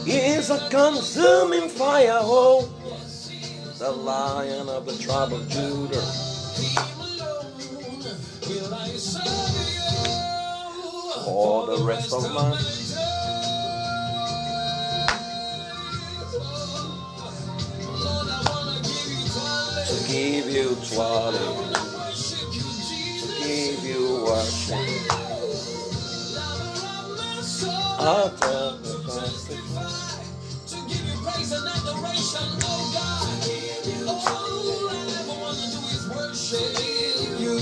He is a consuming fire, oh, the Lion of the tribe of Judah. For the rest of my to give you twirling, to give you worship. I'll tell the to give you praise and adoration, oh God. All I ever want to do is worship you.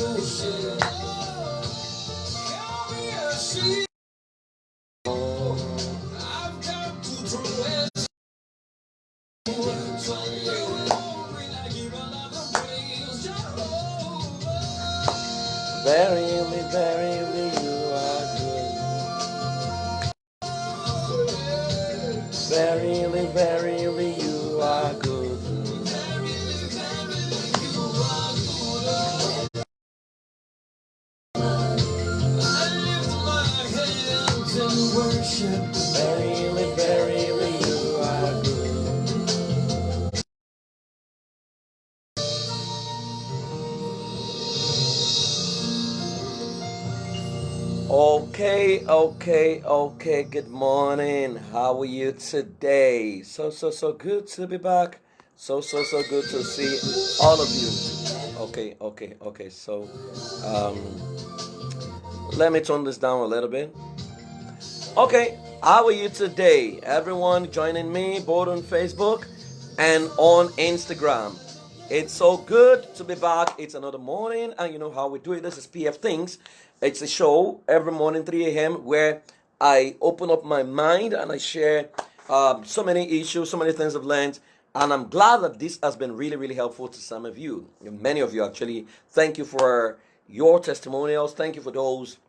I've come to praise you. Verily, verily, you are good. Verily, verily, you are good. Verily, verily, you are good. Okay. Good morning. How are you today? So good to be back. So good to see all of you. Okay. So, um, let me turn this down a little bit. Okay, how are you today? Everyone joining me both on Facebook and on Instagram. It's so good to be back. It's another morning, and you know how we do it. This is PFthinks. It's a show every morning, 3 a.m., where I open up my mind and I share so many issues, so many things I've learned. And I'm glad that this has been really, really helpful to some of you. Many of you, actually. Thank you for your testimonials. Thank you for those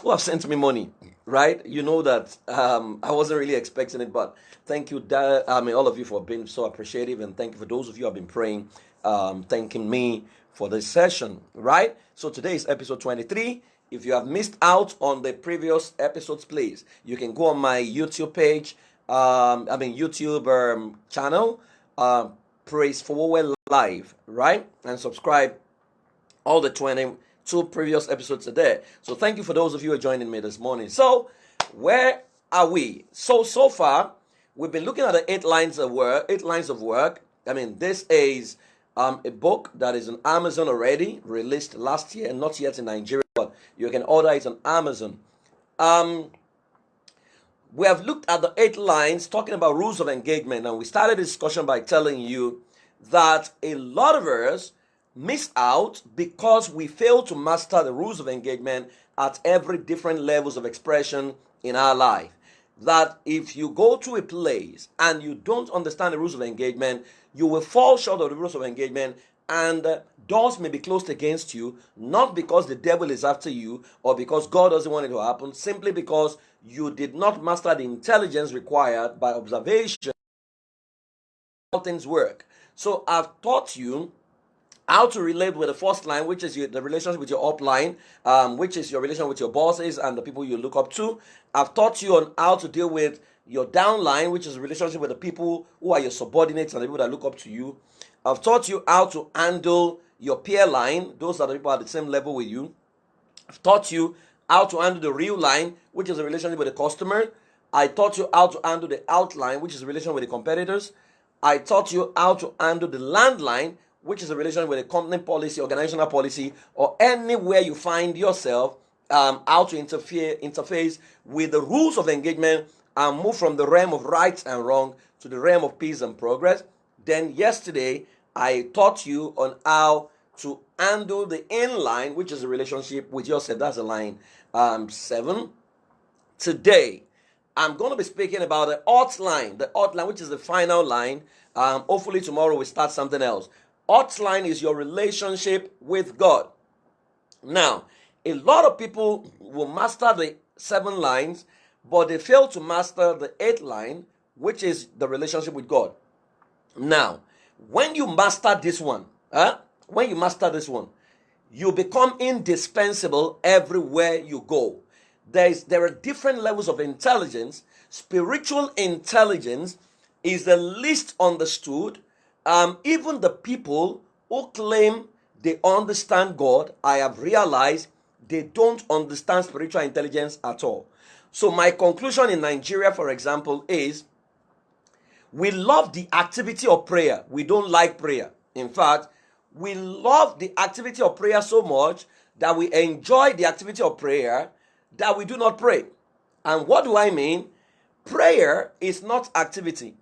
who have sent me money, right? You know that I wasn't really expecting it, but thank you, all of you for being so appreciative, and thank you for those of you who have been praying, thanking me for this session, right? So today is episode 23. If you have missed out on the previous episodes, please, you can go on my YouTube page, YouTube channel, Praise Forward Live, right? And subscribe all the 22 previous episodes are there. So thank you for those of you who are joining me this morning. So where are we? So far, we've been looking at the 8 lines of work. This is a book that is on Amazon already, released last year, not yet in Nigeria, but you can order it on Amazon. We have looked at the 8 lines talking about rules of engagement, and we started the discussion by telling you that a lot of us miss out because we fail to master the rules of engagement at every different levels of expression in our life. That if you go to a place and you don't understand the rules of engagement, you will fall short of the rules of engagement, and doors may be closed against you, not because the devil is after you or because God doesn't want it to happen, simply because you did not master the intelligence required by observation how things work. So I've taught you how to relate with the first line, which is the relationship with your upline, which is your relation with your bosses and the people you look up to. I've taught you on how to deal with your downline, which is a relationship with the people who are your subordinates and the people that look up to you. I've taught you how to handle your peer line. Those are the people at the same level with you. I've taught you how to handle the real line, which is a relationship with the customer. I taught you how to handle the outline, which is a relation with the competitors. I taught you how to handle the landline, which is a relation with a company policy, organizational policy, or anywhere you find yourself, how to interface with the rules of engagement and move from the realm of right and wrong to the realm of peace and progress. Then yesterday, I taught you on how to handle the inline, which is a relationship with yourself. That's a line 7. Today, I'm going to be speaking about the hotline, which is the final line. Hopefully tomorrow we start something else. Hotline is your relationship with God. Now, a lot of people will master the 7 lines, but they fail to master the 8th line, which is the relationship with God. Now, when you master this one, you become indispensable everywhere you go. There are different levels of intelligence. spiritual intelligence is the least understood. Even the people who claim they understand God, I have realized they don't understand spiritual intelligence at all. So my conclusion in Nigeria, for example, is we love the activity of prayer. We don't like prayer. In fact, we love the activity of prayer so much that we enjoy the activity of prayer that we do not pray. And what do I mean? Prayer is not activity.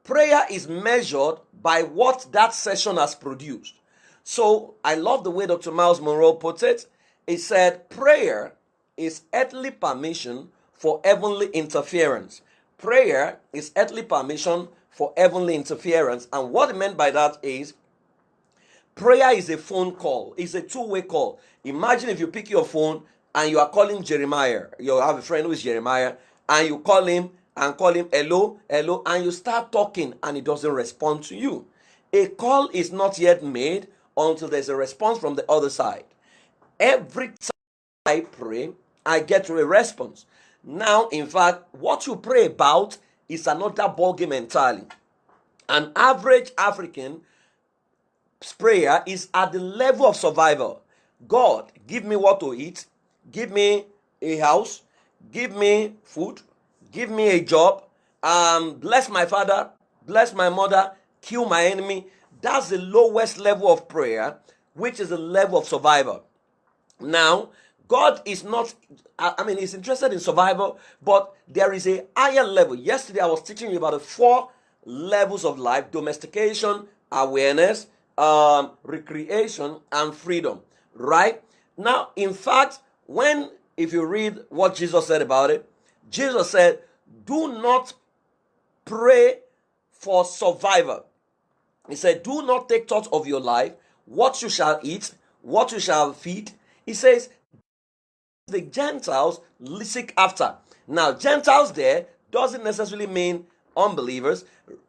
Prayer is measured by what that session has produced. So I love the way Dr. Miles Monroe puts it. He said, prayer is earthly permission for heavenly interference. Prayer is earthly permission for heavenly interference. And what he meant by that is, prayer is a phone call. It's a two-way call. Imagine if you pick your phone and you are calling Jeremiah. You have a friend who is Jeremiah, and you call him and call him, hello, hello, and you start talking and he doesn't respond to you. A call is not yet made until there's a response from the other side. Every time I pray, I get a response. Now, in fact, what you pray about is another ballgame entirely. An average African prayer is at the level of survival. God, give me what to eat, give me a house, give me food, give me a job, bless my father, bless my mother, kill my enemy. That's the lowest level of prayer, which is the level of survival. Now, God is not, he's interested in survival, but there is a higher level. Yesterday, I was teaching you about the 4 levels of life: domestication, awareness, recreation, and freedom. Right? Now, in fact, if you read what Jesus said about it, Jesus said, do not pray for survival. He said, do not take thought of your life, what you shall eat, what you shall feed. He says, the Gentiles seek after. Now, Gentiles there doesn't necessarily mean unbelievers.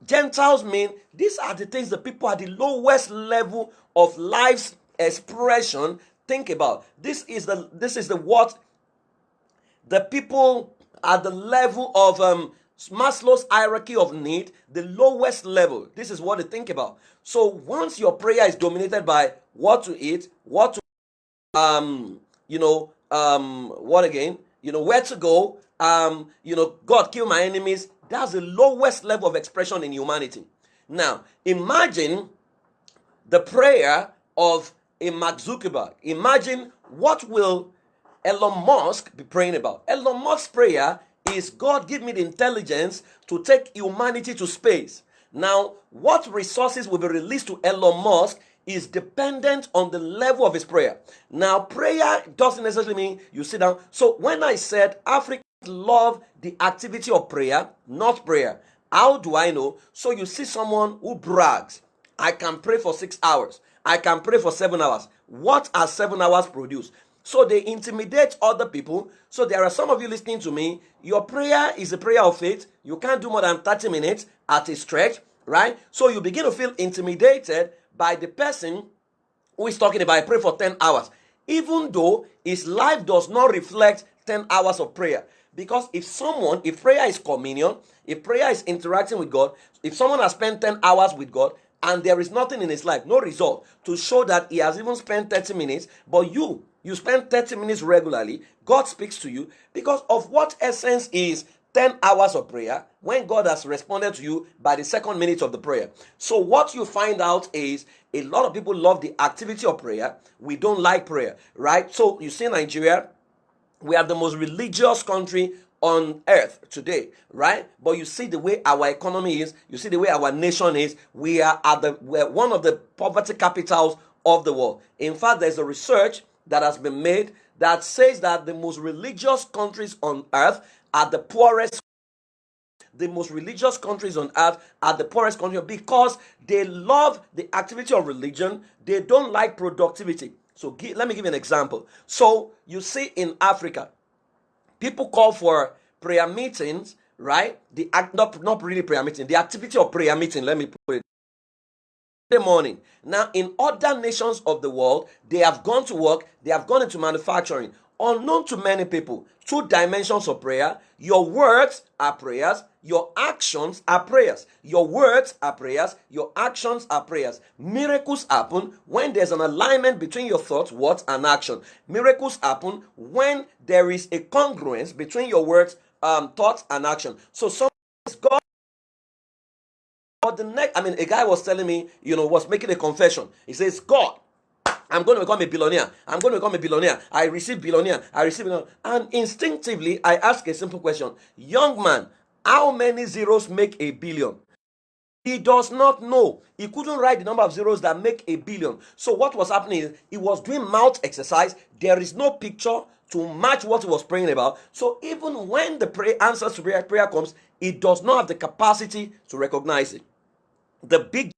Gentiles mean these are the things the people at the lowest level of life's expression think about. This is the what the people at the level of Maslow's hierarchy of need, the lowest level. This is what they think about. So once your prayer is dominated by what to eat, what to what again? Where to go? God, kill my enemies. That's the lowest level of expression in humanity. Now, imagine the prayer of a Mark Zuckerberg. Imagine what will Elon Musk be praying about. Elon Musk's prayer is, God, give me the intelligence to take humanity to space. Now, what resources will be released to Elon Musk is dependent on the level of his prayer. Now, prayer doesn't necessarily mean you sit down. So when I said Africans love the activity of prayer, not prayer, how do I know? So you see someone who brags, I can pray for 6 hours. I can pray for 7 hours. What are 7 hours produced? So they intimidate other people. So there are some of you listening to me. Your prayer is a prayer of faith. You can't do more than 30 minutes at a stretch, right? So you begin to feel intimidated by the person who is talking about, I pray for 10 hours. Even though his life does not reflect 10 hours of prayer. Because if prayer is communion, if prayer is interacting with God, if someone has spent 10 hours with God, and there is nothing in his life, no result to show that he has even spent 30 minutes, but you spend 30 minutes regularly, God speaks to you, because of what essence is 10 hours of prayer when God has responded to you by the second minute of the prayer. So what you find out is a lot of people love the activity of prayer. We don't like prayer, right? So you see Nigeria, we are the most religious country on earth today, right? But you see the way our economy is, you see the way our nation is, we're one of the poverty capitals of the world. In fact, there's a research that has been made that says that the most religious countries on earth are the poorest. The most religious countries on earth are the poorest countries because they love the activity of religion. They don't like productivity. So let me give you an example. So you see in Africa, people call for prayer meetings, right? Not really prayer meeting, the activity of prayer meeting, let me put it. The morning. Now, in other nations of the world, they have gone to work, they have gone into manufacturing. unknown to many people, two dimensions of prayer. Your words are prayers, your actions are prayers. Your words are prayers, your actions are prayers. Miracles happen when there's an alignment between your thoughts, words, and action. Miracles happen when there is a congruence between your words, thoughts, and action. So sometimes God, or the next, a guy was telling me, was making a confession. He says, God, I'm going to become a billionaire. I'm going to become a billionaire. I receive billionaire. I receive billionaire. And instinctively, I ask a simple question. Young man, how many zeros make a billion? He does not know. He couldn't write the number of zeros that make a billion. So what was happening is he was doing mouth exercise. There is no picture to match what he was praying about. So even when the answers to prayer comes, he does not have the capacity to recognize it. The big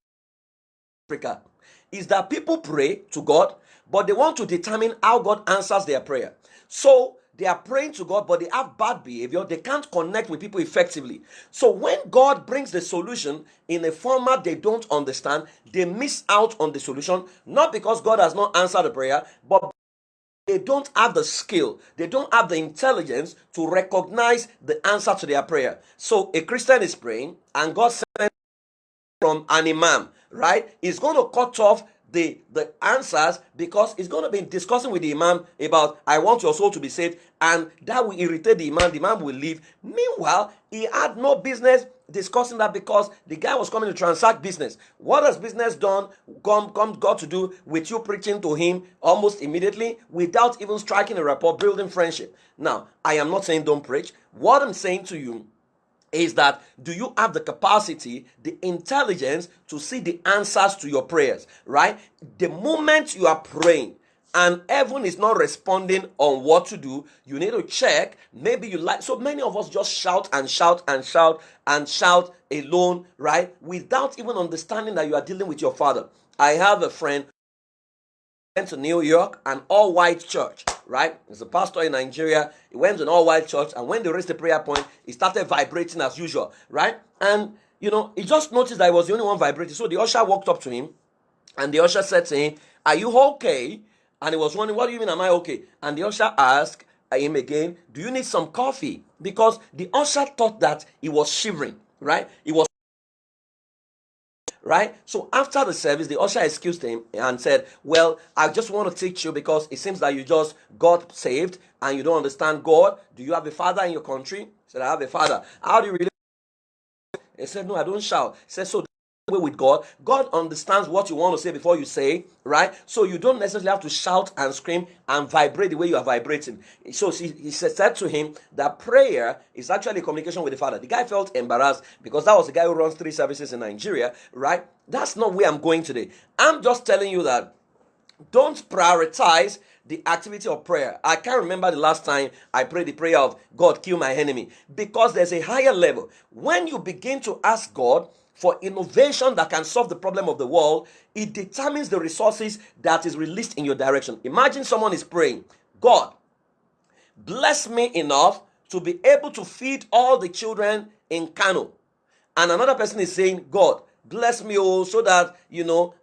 Africa is that people pray to God, but they want to determine how God answers their prayer. So they are praying to God, but they have bad behavior. They can't connect with people effectively. So when God brings the solution in a format they don't understand, they miss out on the solution, not because God has not answered the prayer, but they don't have the skill, they don't have the intelligence to recognize the answer to their prayer. So a Christian is praying, and God sent from an imam, right? He's going to cut off the answers because he's going to be discussing with the imam about, I want your soul to be saved, and that will irritate the imam will leave. Meanwhile, he had no business discussing that because the guy was coming to transact business. What has business done got to do with you preaching to him almost immediately without even striking a rapport, building friendship? Now, I am not saying don't preach. What I'm saying to you is that, do you have the capacity, the intelligence to see the answers to your prayers, right? The moment you are praying and heaven is not responding on what to do, you need to check. Maybe you like, so many of us just shout and shout and shout and shout alone, right? Without even understanding that you are dealing with your Father. I have a friend went to New York, an all-white church, right? He's a pastor in Nigeria. He went to an all-white church, and when they raised the prayer point, he started vibrating as usual, right? And, he just noticed that he was the only one vibrating. So the usher walked up to him, and the usher said to him, are you okay? And he was wondering, what do you mean, am I okay? And the usher asked him again, do you need some coffee? Because the usher thought that he was shivering, right? He was right? So after the service, the usher excused him and said, well, I just want to teach you because it seems that you just got saved and you don't understand God. Do you have a father in your country? He said, I have a father. How do you really? He said, no, I don't shout. He said, so way with God. God understands what you want to say before you say, right? So you don't necessarily have to shout and scream and vibrate the way you are vibrating. So he said to him that prayer is actually communication with the Father. The guy felt embarrassed because that was the guy who runs 3 services in Nigeria, right? That's not where I'm going today. I'm just telling you that don't prioritize the activity of prayer. I can't remember the last time I prayed the prayer of God, kill my enemy, because there's a higher level. When you begin to ask God for innovation that can solve the problem of the world, it determines the resources that is released in your direction. Imagine someone is praying, God, bless me enough to be able to feed all the children in Kano. And another person is saying, God, bless me so that,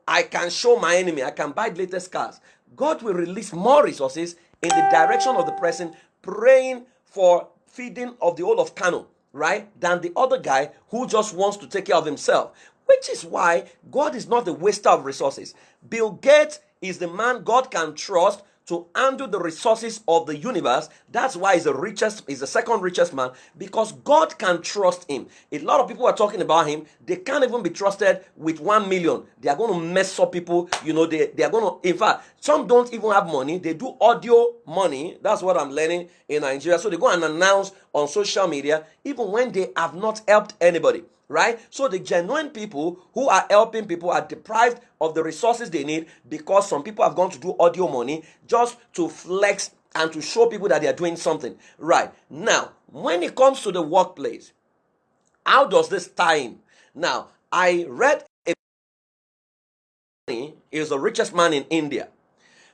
I can show my enemy, I can buy the latest cars. God will release more resources in the direction of the person praying for feeding of the whole of Kano, right? Than the other guy who just wants to take care of himself. Which is why God is not a waster of resources. Bill Gates is the man God can trust to handle the resources of the universe. That's why he's the second richest man, because God can trust him. A lot of people are talking about him. They can't even be trusted with 1 million. They are going to mess up people. They are going to, in fact, some don't even have money. They do audio money. That's what I'm learning in Nigeria. So they go and announce on social media, even when they have not helped anybody. Right? So the genuine people who are helping people are deprived of the resources they need because some people have gone to do audio money just to flex and to show people that they are doing something. Right. Now, when it comes to the workplace, how does this tie in? Now, I read is the richest man in India.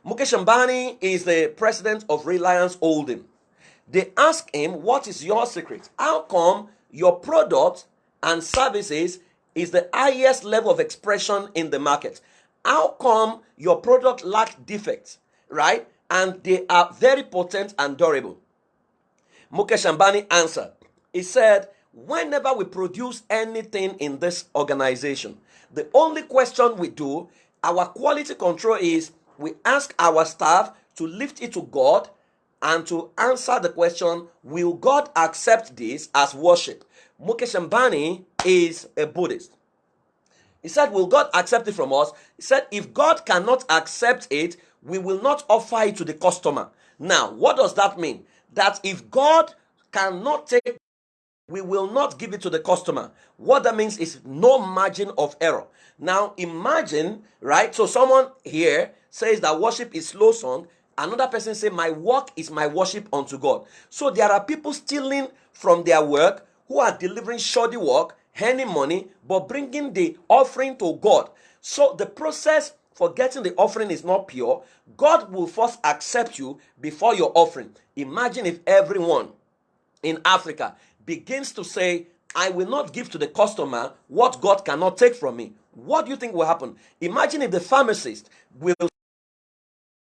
Mukesh Ambani is the president of Reliance Holding. They ask him, what is your secret? How come your product and services is the highest level of expression in the market? How come your product lacks defects, right? and they are very potent and durable. Mukesh Ambani answered. He said, whenever we produce anything in this organization, the only question we do, our quality control is we ask our staff to lift it to God and to answer the question, will God accept this as worship? Mukesh Ambani is a Buddhist. He said, will God accept it from us? He said, if God cannot accept it, we will not offer it to the customer. Now, what does that mean? That if God cannot take, we will not give it to the customer. What that means is no margin of error. Now, imagine, right? So someone here says that worship is slow song. Another person say, my work is my worship unto God. So there are people stealing from their work who are delivering shoddy work, earning money, but bringing the offering to God. So the process for getting the offering is not pure. God will first accept you before your offering. Imagine if everyone in Africa begins to say, I will not give to the customer what God cannot take from me. What do you think will happen? Imagine if the pharmacist will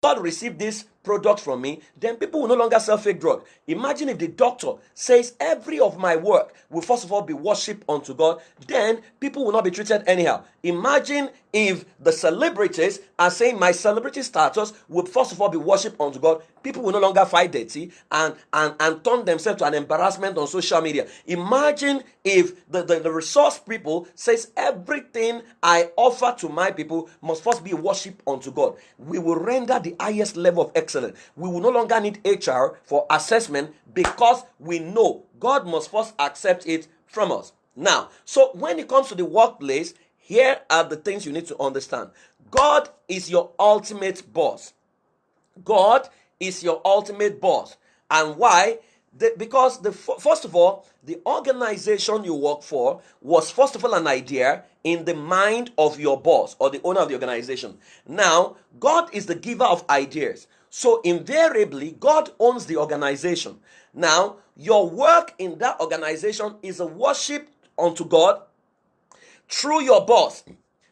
God receive this product from me, then people will no longer sell fake drug. Imagine if the doctor says every of my work will first of all be worship unto God, then people will not be treated anyhow. Imagine if the celebrities are saying my celebrity status will first of all be worship unto God, people will no longer fight dirty and turn themselves to an embarrassment on social media. Imagine if the resource people says everything I offer to my people must first be worship unto God. We will render the highest level of excellence. We will no longer need HR for assessment because we know God must first accept it from us. Now, so when it comes to the workplace, here are the things you need to understand. God is your ultimate boss. God is your ultimate boss. And why? Because first of all, the organization you work for was first of all an idea in the mind of your boss or the owner of the organization. Now, God is the giver of ideas. So invariably, God owns the organization. Now, your work in that organization is a worship unto God through your boss.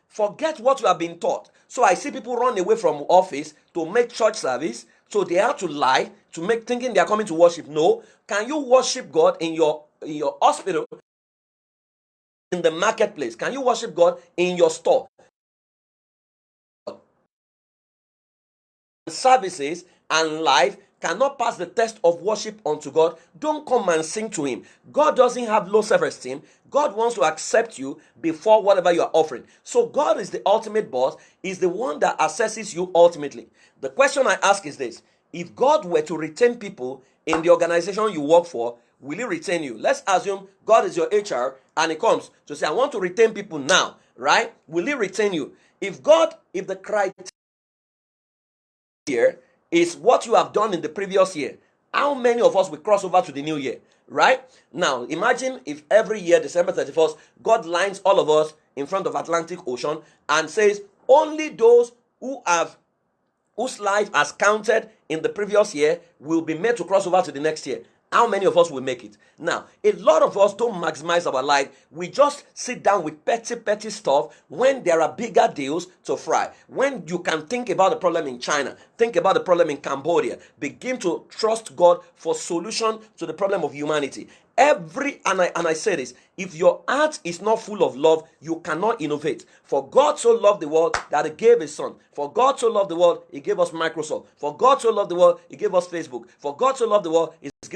Forget what you have been taught. So I see people run away from office to make church service. So they have to lie to make thinking they are coming to worship. No. Can you worship God in your hospital, in the marketplace? Can you worship God in your store? Services and life cannot pass the test of worship unto God. Don't come and sing to him. God doesn't have low self-esteem. God wants to accept you before whatever you are offering. So God is the ultimate boss, is the one that assesses you ultimately. The question I ask is this: if God were to retain people in the organization you work for, will he retain you? Let's assume God is your HR and he comes to say, I want to retain people now, right? Will he retain you? If the criteria here is what you have done in the previous year, how many of us will cross over to the new year, right? Now imagine if every year December 31st God lines all of us in front of Atlantic Ocean and says only those whose life has counted in the previous year will be made to cross over to the next year. How many of us will make it? Now, a lot of us don't maximize our life. We just sit down with petty stuff when there are bigger deals to fry. When you can think about the problem in China, think about the problem in Cambodia, begin to trust God for solution to the problem of humanity. And I say this, if your heart is not full of love, you cannot innovate. For God so loved the world that he gave his son. For God so loved the world, he gave us Microsoft. For God so loved the world, he gave us Facebook. For God so loved the world, he's given,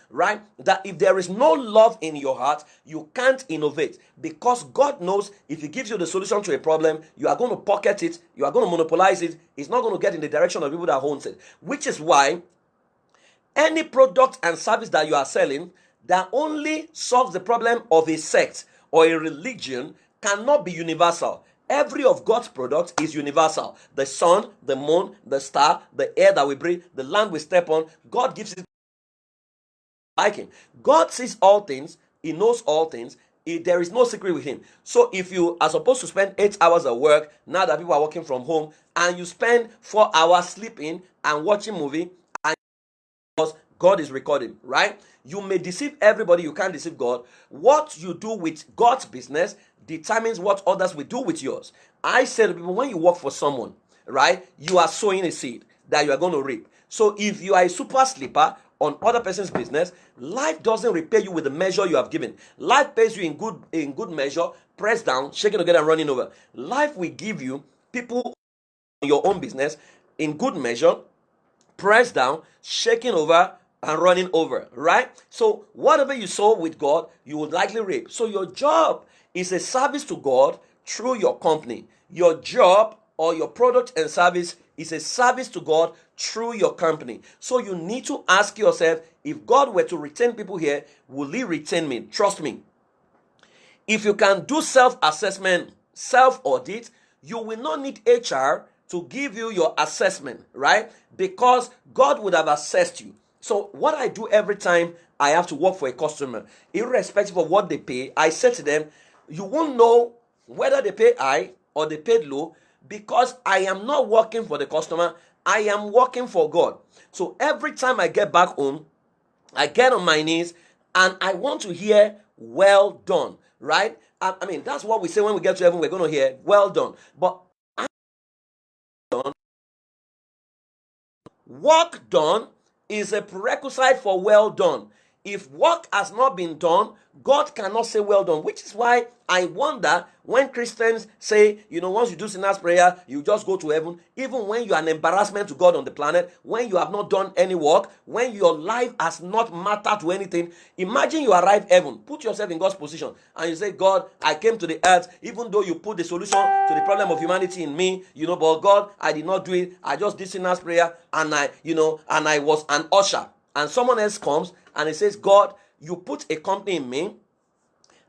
right? That if there is no love in your heart, you can't innovate, because God knows if he gives you the solution to a problem, you are going to pocket it, you are going to monopolize it. It's not going to get in the direction of people that owns it. Which is why any product and service that you are selling that only solves the problem of a sect or a religion cannot be universal. Every of God's products is universal. The sun, the moon, the star, the air that we breathe, the land we step on, God gives it like him. God sees all things. He knows all things. There is no secret with him. So if you are supposed to spend 8 hours at work, now that people are working from home, and you spend 4 hours sleeping and watching movie, and God is recording, right? You may deceive everybody, you can't deceive God. What you do with God's business determines what others will do with yours. I say to people, when you work for someone, right, you are sowing a seed. that you are going to reap. So if you are a super sleeper on other person's business, life doesn't repay you with the measure you have given. Life pays you in good measure, pressed down, shaking together and running over. Life will give you people on your own business in good measure, pressed down, shaking over and running over, right? So whatever you sow with God, you will likely reap. So your job is a service to God through your company. Your job or your product and service is a service to God through your company. So you need to ask yourself, if God were to retain people here, will he retain me? Trust me. If you can do self-assessment, self-audit, you will not need HR to give you your assessment, right? Because God would have assessed you. So what I do every time I have to work for a customer, irrespective of what they pay, I say to them, you won't know whether they pay high or they paid low, because I am not working for the customer, I am working for God. So every time I get back home, I get on my knees and I want to hear, well done, right? I mean, that's what we say when we get to heaven, we're going to hear, well done. But work done is a prerequisite for well done. If work has not been done, God cannot say well done, which is why I wonder when Christians say, once you do sinner's prayer, you just go to heaven, even when you are an embarrassment to God on the planet, when you have not done any work, when your life has not mattered to anything. Imagine you arrive heaven, put yourself in God's position, and you say, God, I came to the earth, even though you put the solution to the problem of humanity in me, but God, I did not do it. I just did sinner's prayer, and I was an usher. And someone else comes and he says, God, you put a company in me.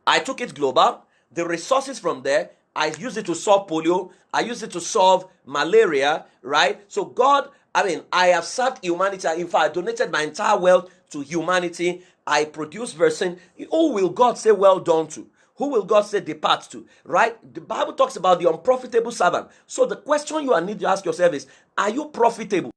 I took it global. The resources from there, I used it to solve polio. I used it to solve malaria, right? So God, I have served humanity. In fact, I donated my entire wealth to humanity. I produced version. Who will God say well done to? Who will God say depart to? Right? The Bible talks about the unprofitable servant. So the question you need to ask yourself is, are you profitable?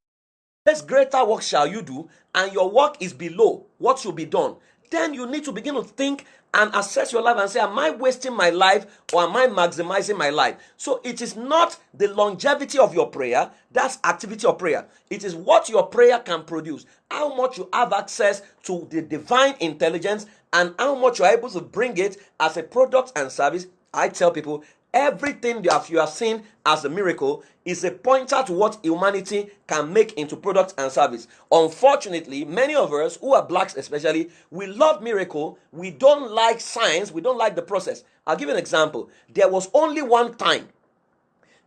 Less greater work shall you do, and your work is below what should be done. Then you need to begin to think and assess your life and say, am I wasting my life or am I maximizing my life? So it is not the longevity of your prayer, that's activity of prayer. It is what your prayer can produce, how much you have access to the divine intelligence, and how much you are able to bring it as a product and service. I tell people, everything that you have seen as a miracle is a pointer to what humanity can make into product and service. Unfortunately, many of us, who are blacks especially, we love miracle. We don't like science. We don't like the process. I'll give you an example. There was only one time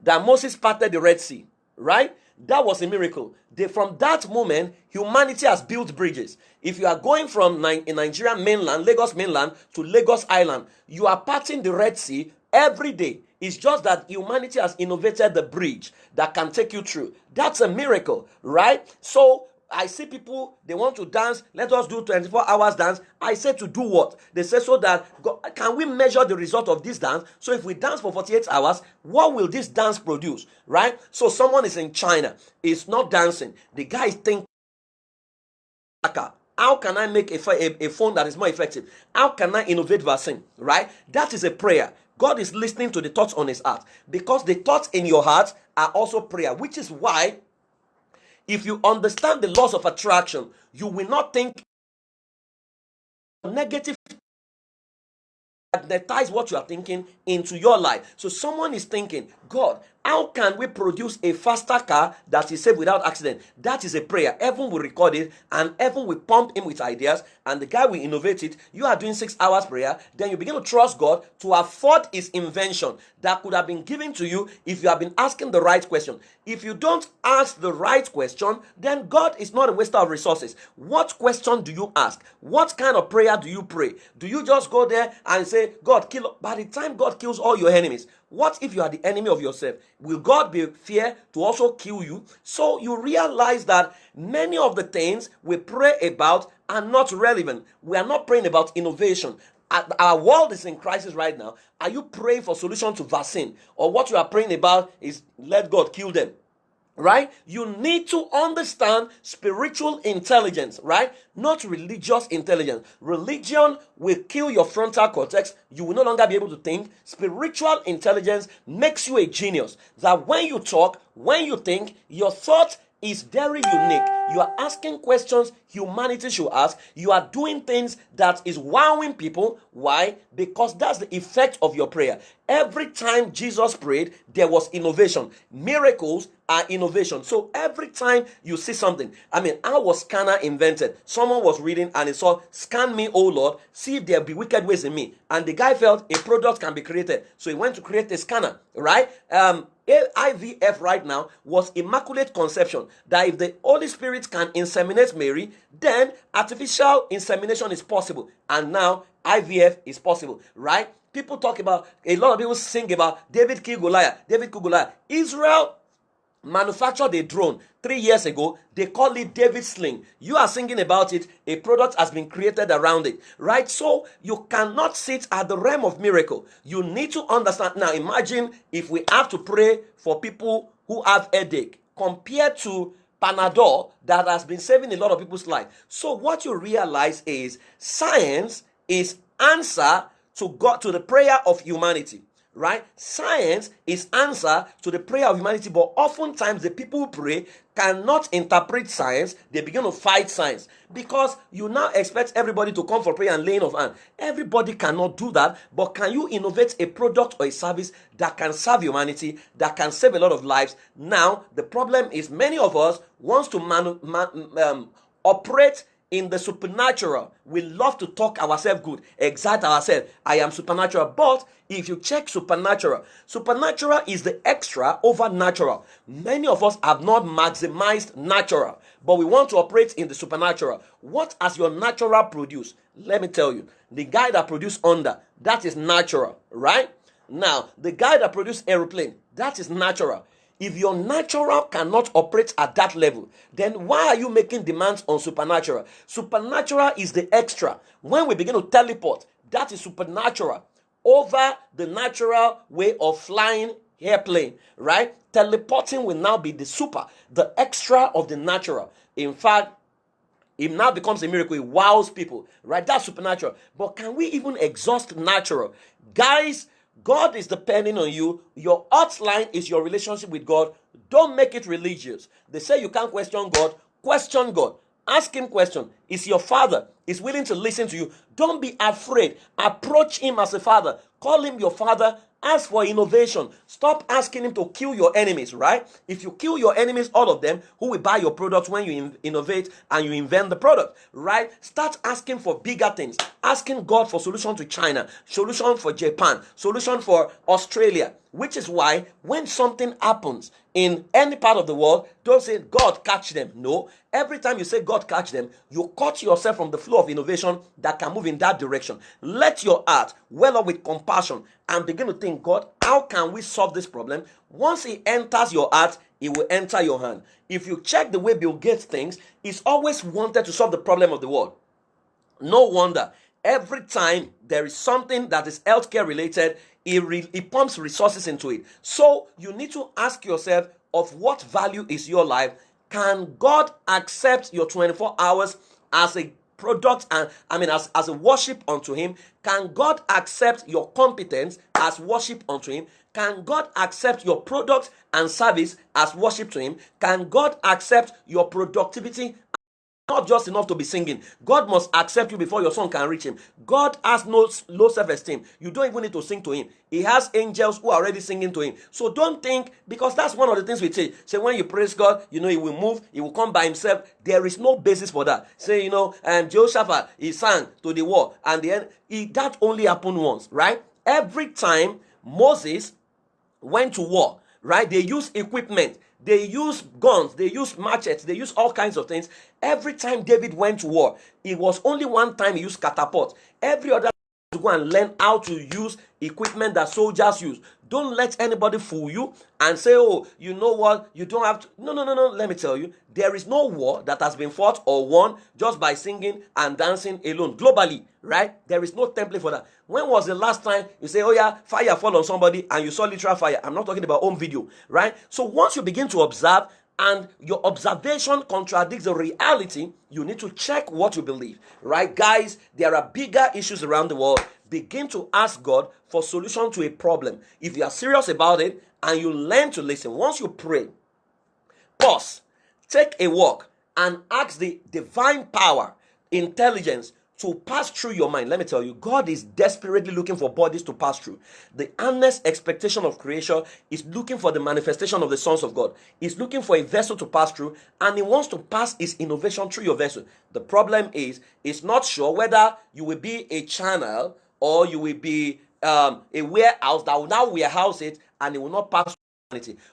that Moses parted the Red Sea, right? That was a miracle. From that moment, humanity has built bridges. If you are going from Nigeria mainland, Lagos mainland to Lagos Island, you are parting the Red Sea every day. It's just that humanity has innovated the bridge that can take you through. That's a miracle, right? So I see people, they want to dance. Let us do 24 hours dance. I say to do what? They say so that, can we measure the result of this dance? So if we dance for 48 hours, what will this dance produce, right? So someone is in China, is not dancing. The guy is thinking, how can I make a phone that is more effective? How can I innovate vaccine, right? That is a prayer. God is listening to the thoughts on his heart, because the thoughts in your heart are also prayer, which is why if you understand the laws of attraction, you will not think negative. Magnetize what you are thinking into your life. So someone is thinking, God, how can we produce a faster car that is safe without accident? That is a prayer. Heaven will record it, and heaven will pump him with ideas, and the guy will innovate it. You are doing 6 hours prayer, then you begin to trust God to afford his invention that could have been given to you if you have been asking the right question. If you don't ask the right question, then God is not a waster of resources. What question do you ask? What kind of prayer do you pray? Do you just go there and say, God, kill? By the time God kills all your enemies, what if you are the enemy of yourself? Will God be fair to also kill you? So you realize that many of the things we pray about are not relevant. We are not praying about innovation. Our world is in crisis right now. Are you praying for solution to vaccine? Or what you are praying about is let God kill them? Right? You need to understand spiritual intelligence, right? Not religious intelligence. Religion will kill your frontal cortex. You will no longer be able to think. Spiritual intelligence makes you a genius. That when you talk, when you think, your thought is very unique. You are asking questions humanity should ask. You are doing things that is wowing people. Why? Because that's the effect of your prayer. Every time Jesus prayed, there was innovation. Miracles are innovation. So every time you see something, how was scanner invented? Someone was reading and he saw, scan me, oh Lord, see if there be wicked ways in me. And the guy felt a product can be created. So he went to create a scanner, right? IVF right now was immaculate conception, that if the Holy Spirit can inseminate Mary, then artificial insemination is possible. And now IVF is possible, right? People talk about, a lot of people sing about David killed Goliath. Israel manufactured a drone 3 years ago. They call it David Sling. You are singing about it. A product has been created around it, right? So you cannot sit at the realm of miracle. You need to understand. Now imagine if we have to pray for people who have headache compared to Panadol that has been saving a lot of people's life. So what you realize is science is answer to God, to the prayer of humanity, right? Science is answer to the prayer of humanity, but oftentimes the people who pray cannot interpret science. They begin to fight science because you now expect everybody to come for prayer and laying of hand. Everybody cannot do that, but can you innovate a product or a service that can serve humanity, that can save a lot of lives? Now, the problem is many of us wants to operate in the supernatural. We love to talk ourselves good, exalt ourselves. I am supernatural. But if you check supernatural is the extra over natural. Many of us have not maximized natural, but we want to operate in the supernatural. What has your natural produced? Let me tell you, the guy that produced Honda, that is natural, right? Now, the guy that produced aeroplane, that is natural. If your natural cannot operate at that level, then why are you making demands on supernatural? Supernatural is the extra. When we begin to teleport, that is supernatural over the natural way of flying airplane, right? Teleporting will now be the super, the extra of the natural. In fact, it now becomes a miracle. It wows people, right? That's supernatural. But can we even exhaust natural? Guys, God is depending on you. Your hotline is your relationship with God. Don't make it religious. They say you can't question God. Question God. Ask him question. Is your father is willing to listen to you? Don't be afraid. Approach him as a father. Call him your father. Ask for innovation. Stop asking him to kill your enemies, right? If you kill your enemies, all of them, who will buy your product when you innovate and you invent the product, right? Start asking for bigger things. Asking God for solution to China, solution for Japan, solution for Australia. Which is why when something happens in any part of the world, don't say, God, catch them. No. Every time you say, God, catch them, you cut yourself from the flow of innovation that can move in that direction. Let your heart well up with compassion and begin to think, God, how can we solve this problem? Once it enters your heart, it will enter your hand. If you check the way Bill Gates thinks, he's always wanted to solve the problem of the world. No wonder. Every time there is something that is healthcare related, he pumps resources into it. So you need to ask yourself, of what value is your life? Can God accept your 24 hours as a product and as a worship unto him? Can God accept your competence as worship unto him? Can God accept your product and service as worship to him? Can God accept your productivity? Not just enough to be singing. God must accept you before your song can reach him. God has no low self-esteem. You don't even need to sing to him. He has angels who are already singing to him. So don't think, because that's one of the things we say. Say when you praise God, he will move. He will come by himself. There is no basis for that. Say, Jehoshaphat, he sang to the war. And then that only happened once, right? Every time Moses went to war, right? They used equipment. They use guns, they use machetes, they use all kinds of things. Every time David went to war, it was only one time he used catapult. Every other to go and learn how to use equipment that soldiers use. Don't let anybody fool you and say, oh, you know what, you don't have to. No. Let me tell you, there is no war that has been fought or won just by singing and dancing alone. Globally, right? There is no template for that. When was the last time you say, oh yeah, fire fall on somebody and you saw literal fire? I'm not talking about home video, right? So once you begin to observe and your observation contradicts the reality, you need to check what you believe, right? Guys, there are bigger issues around the world. Begin to ask God for solution to a problem. If you are serious about it and you learn to listen, once you pray, pause, take a walk and ask the divine power, intelligence to pass through your mind. Let me tell you, God is desperately looking for bodies to pass through. The earnest expectation of creation is looking for the manifestation of the sons of God. He's looking for a vessel to pass through, and he wants to pass his innovation through your vessel. The problem is, it's not sure whether you will be a channel or you will be a warehouse that will now warehouse it, and it will not pass.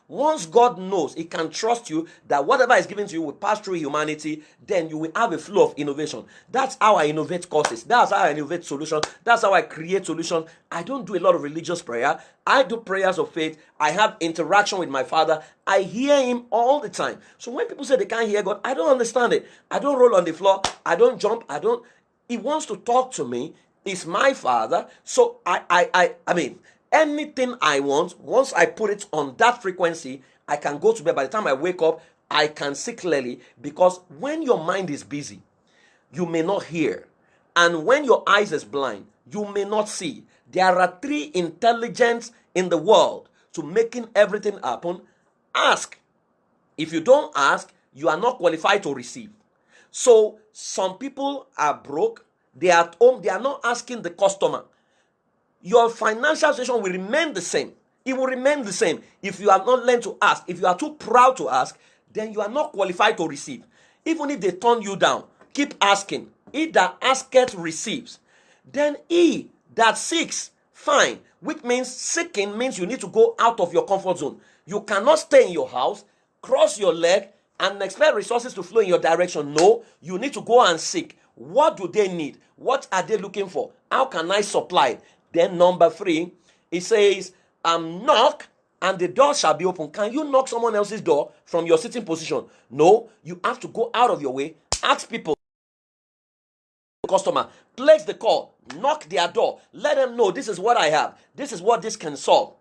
Once God knows, he can trust you that whatever is given to you will pass through humanity, then you will have a flow of innovation. That's how I innovate courses. That's how I innovate solutions. That's how I create solutions. I don't do a lot of religious prayer. I do prayers of faith. I have interaction with my Father. I hear him all the time. So when people say they can't hear God, I don't understand it. I don't roll on the floor. I don't jump. He wants to talk to me. He's my Father. So I mean, anything I want, once I put it on that frequency, I can go to bed. By the time I wake up, I can see clearly, because when your mind is busy, you may not hear. And when your eyes is blind, you may not see. There are three intelligence in the world to making everything happen. Ask. If you don't ask, you are not qualified to receive. So some people are broke. They are at home. They are not asking the customer. Your financial situation will remain the same. It will remain the same if you have not learned to ask. If you are too proud to ask, then you are not qualified to receive. Even if they turn you down, keep asking. He that asketh receives. Then he that seeks, find. Which means seeking means you need to go out of your comfort zone. You cannot stay in your house, cross your leg, and expect resources to flow in your direction. No, you need to go and seek. What do they need? What are they looking for? How can I supply? Then number 3, it says, knock and the door shall be open. Can you knock someone else's door from your sitting position? No, you have to go out of your way. Ask people, customer, place the call, knock their door, let them know this is what I have. This is what this can solve.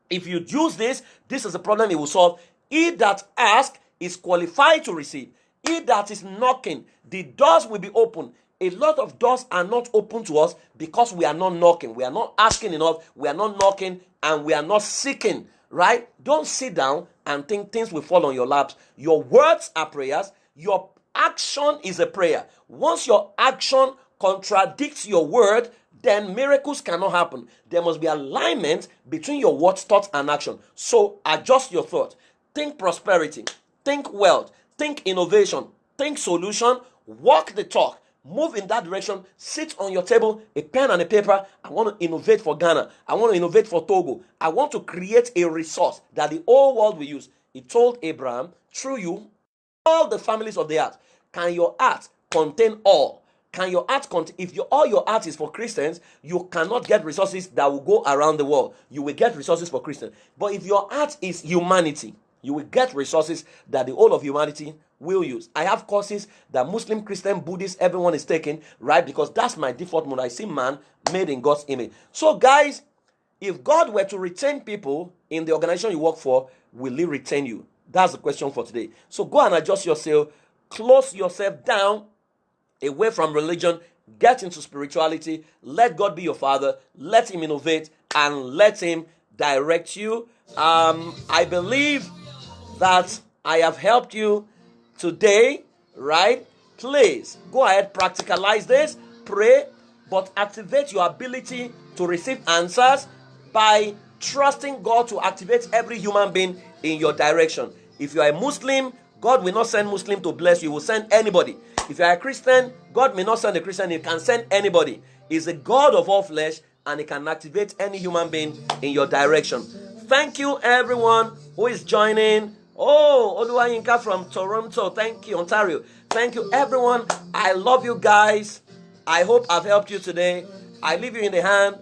If you use this, this is the problem it will solve. He that asks is qualified to receive. He that is knocking, the doors will be open. A lot of doors are not open to us because we are not knocking. We are not asking enough. We are not knocking, and we are not seeking, right? Don't sit down and think things will fall on your laps. Your words are prayers. Your action is a prayer. Once your action contradicts your word, then miracles cannot happen. There must be alignment between your words, thoughts, and action. So adjust your thought. Think prosperity. Think wealth. Think innovation. Think solution. Walk the talk. Move in that direction. Sit on your table, a pen and a paper. I want to innovate for Ghana. I want to innovate for Togo. I want to create a resource that the whole world will use. He told Abraham, through you, all the families of the earth. Can your heart contain all? Can your heart contain? If all your heart is for Christians, you cannot get resources that will go around the world. You will get resources for Christians. But if your heart is humanity, you will get resources that the whole of humanity will use. I have courses that Muslim, Christian, Buddhist, everyone is taking, right? Because that's my default mode. I see man made in God's image. So guys, if God were to retain people in the organization you work for, will he retain you? That's the question for today. So go and adjust yourself, close yourself down away from religion, get into spirituality, let God be your Father, let him innovate, and let him direct you. I believe that I have helped you today, right? Please go ahead, practicalize this, pray, but activate your ability to receive answers by trusting God to activate every human being in your direction. If you are a Muslim, God will not send Muslim to bless you. He will send anybody. If you are a Christian, God may not send a Christian. He can send anybody. He's a God of all flesh, and he can activate any human being in your direction. Thank you, everyone who is joining. Oh, Oluwayinka from Toronto. Thank you, Ontario. Thank you, everyone. I love you guys. I hope I've helped you today. I leave you in the hand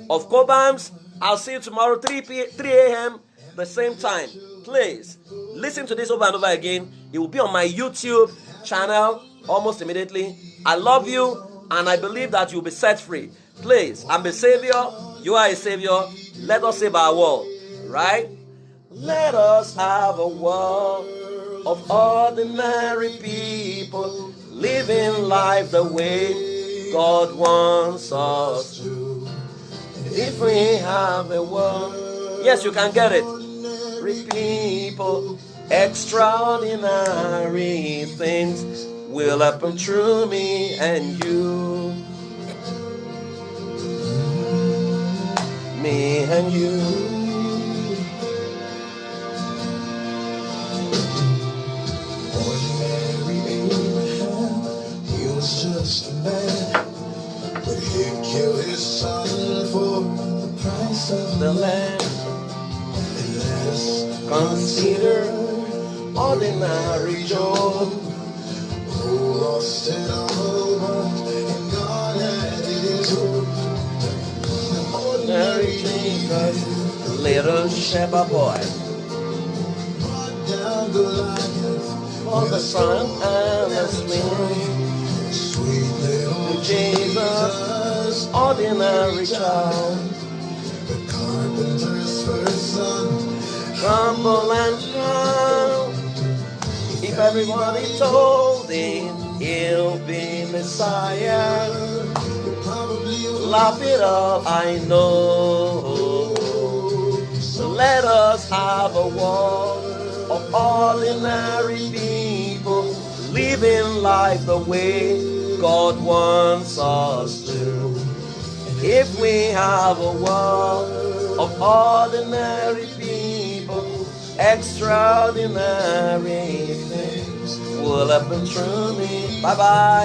of Cobams. I'll see you tomorrow, 3 a.m., the same time. Please, listen to this over and over again. It will be on my YouTube channel almost immediately. I love you, and I believe that you'll be set free. Please, I'm a savior. You are a savior. Let us save our world, right? Let us have a world of ordinary people living life the way God wants us to. If we have a world, yes, you can get it. People Extraordinary things will happen through me and you. Me and you. Ordinary Abraham, he was just a man, but he killed his son for the price of The land. And let us Consider ordinary Job. who lost it all, and God added his hope. Ordinary Jesus, little shepherd boy, Brought down Goliath for the sun and the swing. Sweet little Jesus, ordinary child, the carpenter's first son. humble and proud. If everybody told him he'll be Messiah, Probably laugh it up, I know. So let us have a walk of ordinary people, living life the way God wants us to. If we have a walk of ordinary people, extraordinary things will happen through me. Bye bye.